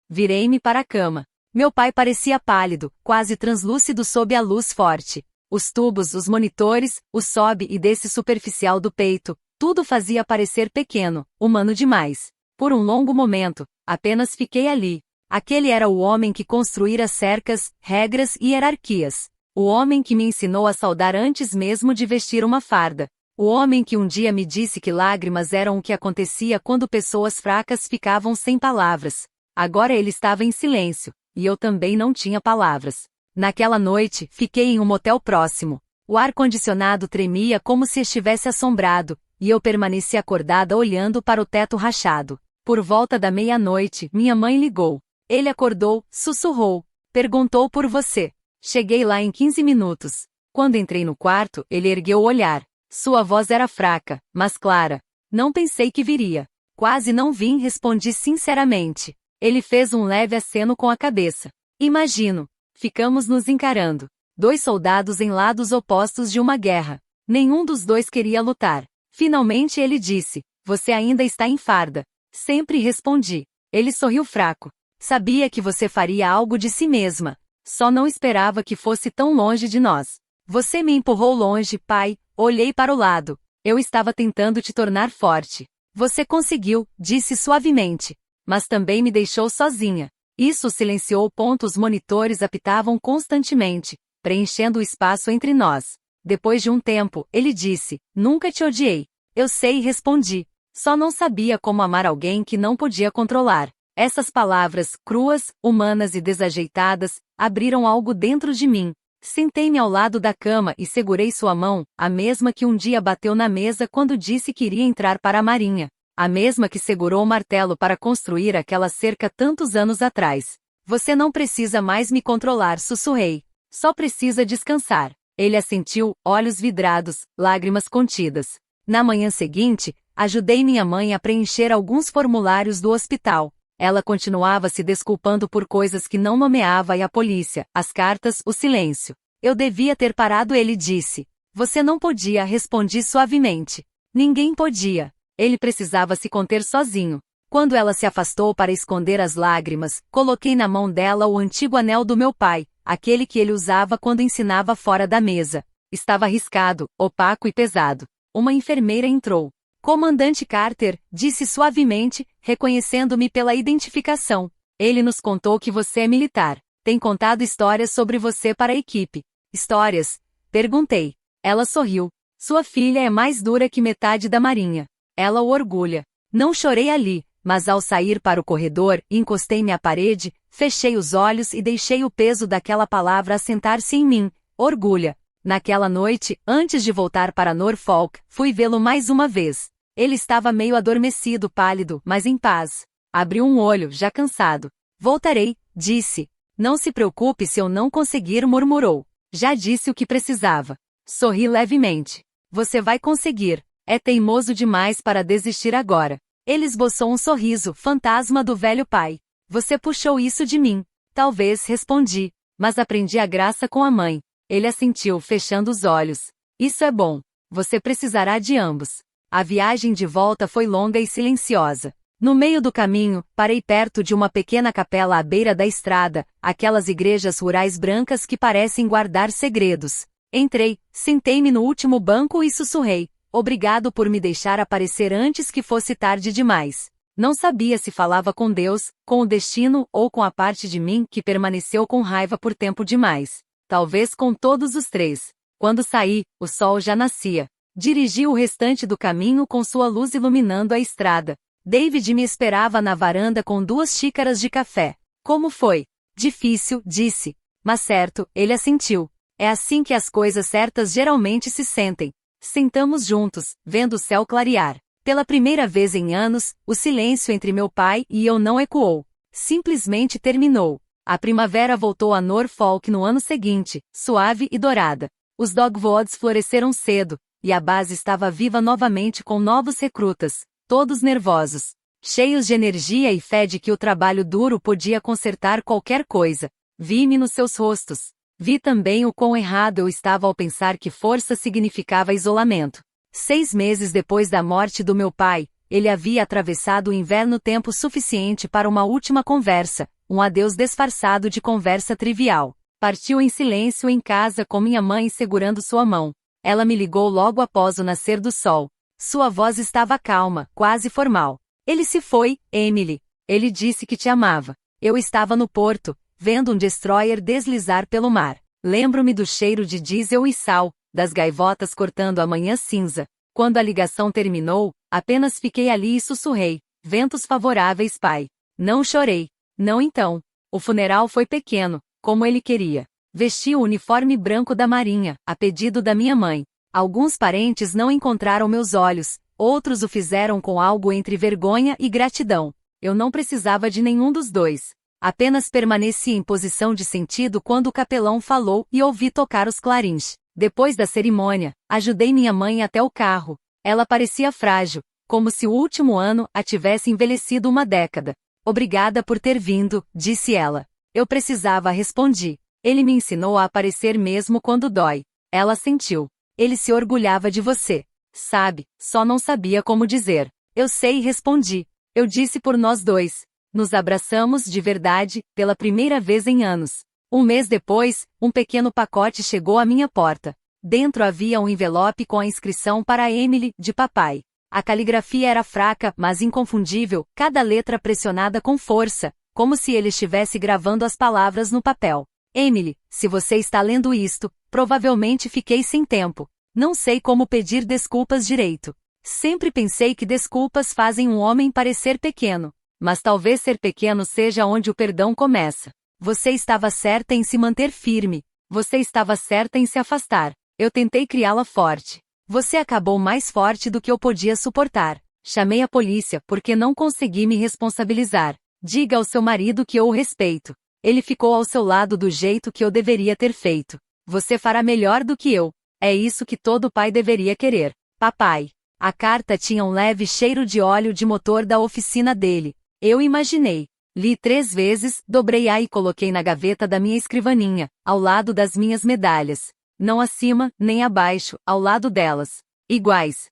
Virei-me para a cama. Meu pai parecia pálido, quase translúcido sob a luz forte. Os tubos, os monitores, o sobe e desce superficial do peito, tudo fazia parecer pequeno, humano demais. Por um longo momento, apenas fiquei ali. Aquele era o homem que construíra cercas, regras e hierarquias. O homem que me ensinou a saudar antes mesmo de vestir uma farda. O homem que um dia me disse que lágrimas eram o que acontecia quando pessoas fracas ficavam sem palavras. Agora ele estava em silêncio, e eu também não tinha palavras. Naquela noite, fiquei em um motel próximo. O ar-condicionado tremia como se estivesse assombrado, e eu permaneci acordada olhando para o teto rachado. Por volta da meia-noite, minha mãe ligou. Ele acordou, sussurrou. Perguntou por você. Cheguei lá em 15 minutos. Quando entrei no quarto, ele ergueu o olhar. Sua voz era fraca, mas clara. Não pensei que viria. Quase não vim, respondi sinceramente. Ele fez um leve aceno com a cabeça. Imagino. Ficamos nos encarando. 2 soldados em lados opostos de uma guerra. Nenhum dos dois queria lutar. Finalmente ele disse, você ainda está em farda. Sempre respondi. Ele sorriu fraco. Sabia que você faria algo de si mesma. Só não esperava que fosse tão longe de nós. Você me empurrou longe, pai. Olhei para o lado. Eu estava tentando te tornar forte. Você conseguiu, disse suavemente. Mas também me deixou sozinha. Isso silenciou. Os monitores apitavam constantemente, preenchendo o espaço entre nós. Depois de um tempo, ele disse, nunca te odiei. Eu sei, respondi. Só não sabia como amar alguém que não podia controlar. Essas palavras, cruas, humanas e desajeitadas, abriram algo dentro de mim. Sentei-me ao lado da cama e segurei sua mão, a mesma que um dia bateu na mesa quando disse que iria entrar para a marinha. A mesma que segurou o martelo para construir aquela cerca tantos anos atrás. Você não precisa mais me controlar, sussurrei. Só precisa descansar. Ele assentiu, olhos vidrados, lágrimas contidas. Na manhã seguinte, ajudei minha mãe a preencher alguns formulários do hospital. Ela continuava se desculpando por coisas que não nomeava e a polícia, as cartas, o silêncio. Eu devia ter parado, ele disse. Você não podia, respondi suavemente. Ninguém podia. Ele precisava se conter sozinho. Quando ela se afastou para esconder as lágrimas, coloquei na mão dela o antigo anel do meu pai, aquele que ele usava quando ensinava fora da mesa. Estava riscado, opaco e pesado. Uma enfermeira entrou. Comandante Carter, disse suavemente, reconhecendo-me pela identificação. Ele nos contou que você é militar. Tem contado histórias sobre você para a equipe. Histórias? Perguntei. Ela sorriu. Sua filha é mais dura que metade da marinha. Ela o orgulha. Não chorei ali, mas ao sair para o corredor, encostei-me à parede, fechei os olhos e deixei o peso daquela palavra assentar-se em mim. Orgulha. Naquela noite, antes de voltar para Norfolk, fui vê-lo mais uma vez. Ele estava meio adormecido, pálido, mas em paz. Abriu um olho, já cansado. Voltarei, disse. Não se preocupe se eu não conseguir, murmurou. Já disse o que precisava. Sorri levemente. Você vai conseguir. É teimoso demais para desistir agora. Ele esboçou um sorriso, fantasma do velho pai. Você puxou isso de mim. Talvez, respondi. Mas aprendi a graça com a mãe. Ele assentiu, fechando os olhos. Isso é bom. Você precisará de ambos. A viagem de volta foi longa e silenciosa. No meio do caminho, parei perto de uma pequena capela à beira da estrada, aquelas igrejas rurais brancas que parecem guardar segredos. Entrei, sentei-me no último banco e sussurrei. Obrigado por me deixar aparecer antes que fosse tarde demais. Não sabia se falava com Deus, com o destino ou com a parte de mim que permaneceu com raiva por tempo demais. Talvez com todos os três. Quando saí, o sol já nascia. Dirigi o restante do caminho com sua luz iluminando a estrada. David me esperava na varanda com 2 xícaras de café. Como foi? Difícil, disse. Mas certo, ele assentiu. É assim que as coisas certas geralmente se sentem. Sentamos juntos, vendo o céu clarear. Pela primeira vez em anos, o silêncio entre meu pai e eu não ecoou. Simplesmente terminou. A primavera voltou a Norfolk no ano seguinte, suave e dourada. Os dogwoods floresceram cedo, e a base estava viva novamente com novos recrutas, todos nervosos, cheios de energia e fé de que o trabalho duro podia consertar qualquer coisa. Vi-me nos seus rostos. Vi também o quão errado eu estava ao pensar que força significava isolamento. 6 meses depois da morte do meu pai, ele havia atravessado o inverno tempo suficiente para uma última conversa, um adeus disfarçado de conversa trivial. Partiu em silêncio em casa com minha mãe segurando sua mão. Ela me ligou logo após o nascer do sol. Sua voz estava calma, quase formal. Ele se foi, Emily. Ele disse que te amava. Eu estava no porto, vendo um destroyer deslizar pelo mar. Lembro-me do cheiro de diesel e sal, das gaivotas cortando a manhã cinza. Quando a ligação terminou, apenas fiquei ali e sussurrei. Ventos favoráveis, pai. Não chorei. Não então. O funeral foi pequeno, como ele queria. Vesti o uniforme branco da marinha, a pedido da minha mãe. Alguns parentes não encontraram meus olhos, outros o fizeram com algo entre vergonha e gratidão. Eu não precisava de nenhum dos dois. Apenas permaneci em posição de sentido quando o capelão falou e ouvi tocar os clarins. Depois da cerimônia, ajudei minha mãe até o carro. Ela parecia frágil, como se o último ano a tivesse envelhecido uma década. Obrigada por ter vindo, disse ela. Eu precisava, respondi. Ele me ensinou a aparecer mesmo quando dói. Ela sentiu. Ele se orgulhava de você. Sabe, só não sabia como dizer. Eu sei, respondi. Eu disse por nós dois. Nos abraçamos de verdade, pela primeira vez em anos. Um mês depois, um pequeno pacote chegou à minha porta. Dentro havia um envelope com a inscrição para Emily, de papai. A caligrafia era fraca, mas inconfundível, cada letra pressionada com força, como se ele estivesse gravando as palavras no papel. Emily, se você está lendo isto, provavelmente fiquei sem tempo. Não sei como pedir desculpas direito. Sempre pensei que desculpas fazem um homem parecer pequeno. Mas talvez ser pequeno seja onde o perdão começa. Você estava certa em se manter firme. Você estava certa em se afastar. Eu tentei criá-la forte. Você acabou mais forte do que eu podia suportar. Chamei a polícia porque não consegui me responsabilizar. Diga ao seu marido que eu o respeito. Ele ficou ao seu lado do jeito que eu deveria ter feito. Você fará melhor do que eu. É isso que todo pai deveria querer. Papai. A carta tinha um leve cheiro de óleo de motor da oficina dele. Eu imaginei. Li 3 vezes, dobrei-a e coloquei na gaveta da minha escrivaninha, ao lado das minhas medalhas. Não acima, nem abaixo, ao lado delas. Iguais.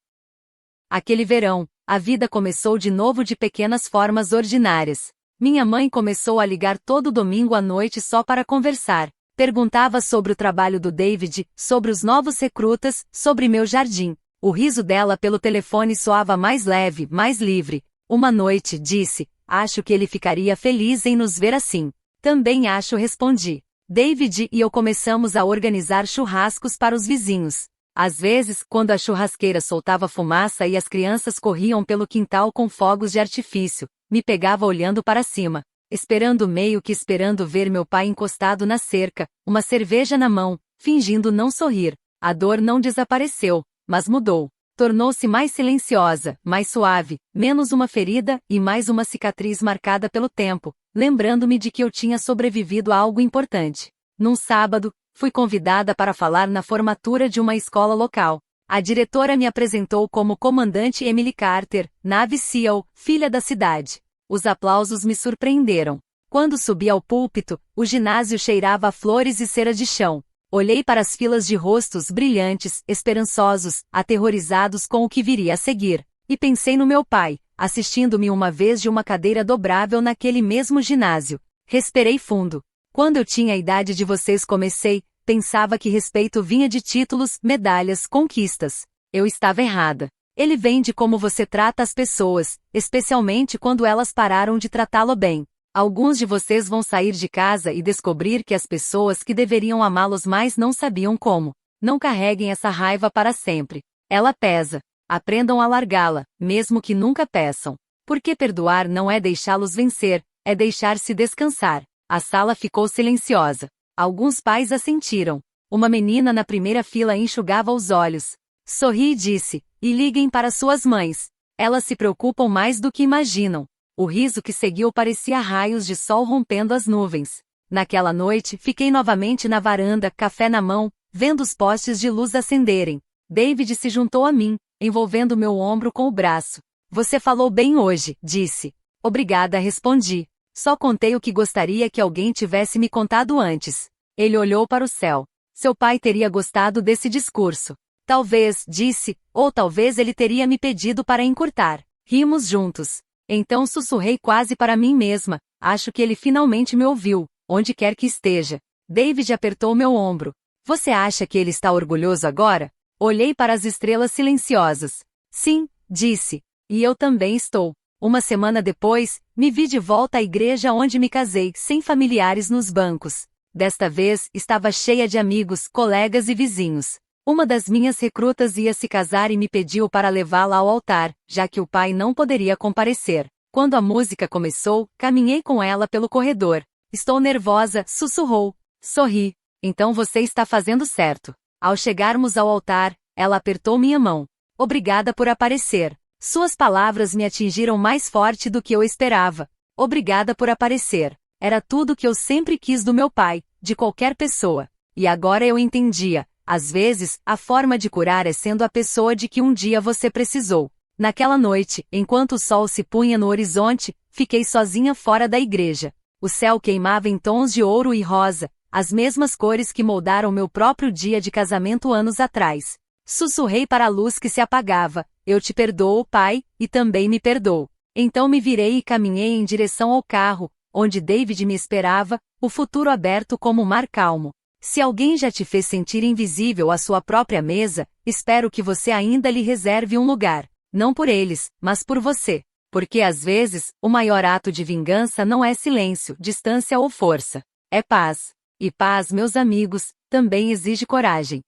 Aquele verão, a vida começou de novo de pequenas formas ordinárias. Minha mãe começou a ligar todo domingo à noite só para conversar. Perguntava sobre o trabalho do David, sobre os novos recrutas, sobre meu jardim. O riso dela pelo telefone soava mais leve, mais livre. Uma noite, disse, acho que ele ficaria feliz em nos ver assim. Também acho, respondi. David e eu começamos a organizar churrascos para os vizinhos. Às vezes, quando a churrasqueira soltava fumaça e as crianças corriam pelo quintal com fogos de artifício, me pegava olhando para cima, meio que esperando ver meu pai encostado na cerca, uma cerveja na mão, fingindo não sorrir. A dor não desapareceu, mas mudou. Tornou-se mais silenciosa, mais suave, menos uma ferida e mais uma cicatriz marcada pelo tempo, lembrando-me de que eu tinha sobrevivido a algo importante. Num sábado, fui convidada para falar na formatura de uma escola local. A diretora me apresentou como comandante Emily Carter, Navy SEAL, filha da cidade. Os aplausos me surpreenderam. Quando subi ao púlpito, o ginásio cheirava a flores e cera de chão. Olhei para as filas de rostos brilhantes, esperançosos, aterrorizados com o que viria a seguir, e pensei no meu pai, assistindo-me uma vez de uma cadeira dobrável naquele mesmo ginásio. Respirei fundo. Quando eu tinha a idade de vocês pensava que respeito vinha de títulos, medalhas, conquistas. Eu estava errada. Ele vem de como você trata as pessoas, especialmente quando elas pararam de tratá-lo bem. Alguns de vocês vão sair de casa e descobrir que as pessoas que deveriam amá-los mais não sabiam como. Não carreguem essa raiva para sempre. Ela pesa. Aprendam a largá-la, mesmo que nunca peçam. Porque perdoar não é deixá-los vencer, é deixar-se descansar. A sala ficou silenciosa. Alguns pais assentiram. Uma menina na primeira fila enxugava os olhos. Sorri e disse, e liguem para suas mães. Elas se preocupam mais do que imaginam. O riso que seguiu parecia raios de sol rompendo as nuvens. Naquela noite, fiquei novamente na varanda, café na mão, vendo os postes de luz acenderem. David se juntou a mim, envolvendo meu ombro com o braço. Você falou bem hoje, disse. Obrigada, respondi. Só contei o que gostaria que alguém tivesse me contado antes. Ele olhou para o céu. Seu pai teria gostado desse discurso. Talvez, disse, ou talvez ele teria me pedido para encurtar. Rimos juntos. Então sussurrei quase para mim mesma, acho que ele finalmente me ouviu, onde quer que esteja. David apertou meu ombro. Você acha que ele está orgulhoso agora? Olhei para as estrelas silenciosas. Sim, disse. E eu também estou. Uma semana depois, me vi de volta à igreja onde me casei, sem familiares nos bancos. Desta vez, estava cheia de amigos, colegas e vizinhos. Uma das minhas recrutas ia se casar e me pediu para levá-la ao altar, já que o pai não poderia comparecer. Quando a música começou, caminhei com ela pelo corredor. Estou nervosa, sussurrou. Sorri. Então você está fazendo certo. Ao chegarmos ao altar, ela apertou minha mão. Obrigada por aparecer. Suas palavras me atingiram mais forte do que eu esperava. Obrigada por aparecer. Era tudo que eu sempre quis do meu pai, de qualquer pessoa. E agora eu entendia. Às vezes, a forma de curar é sendo a pessoa de que um dia você precisou. Naquela noite, enquanto o sol se punha no horizonte, fiquei sozinha fora da igreja. O céu queimava em tons de ouro e rosa, as mesmas cores que moldaram meu próprio dia de casamento anos atrás. Sussurrei para a luz que se apagava, eu te perdoo, pai, e também me perdoo. Então me virei e caminhei em direção ao carro, onde David me esperava, o futuro aberto como um mar calmo. Se alguém já te fez sentir invisível à sua própria mesa, espero que você ainda lhe reserve um lugar. Não por eles, mas por você. Porque às vezes, o maior ato de vingança não é silêncio, distância ou força. É paz. E paz, meus amigos, também exige coragem.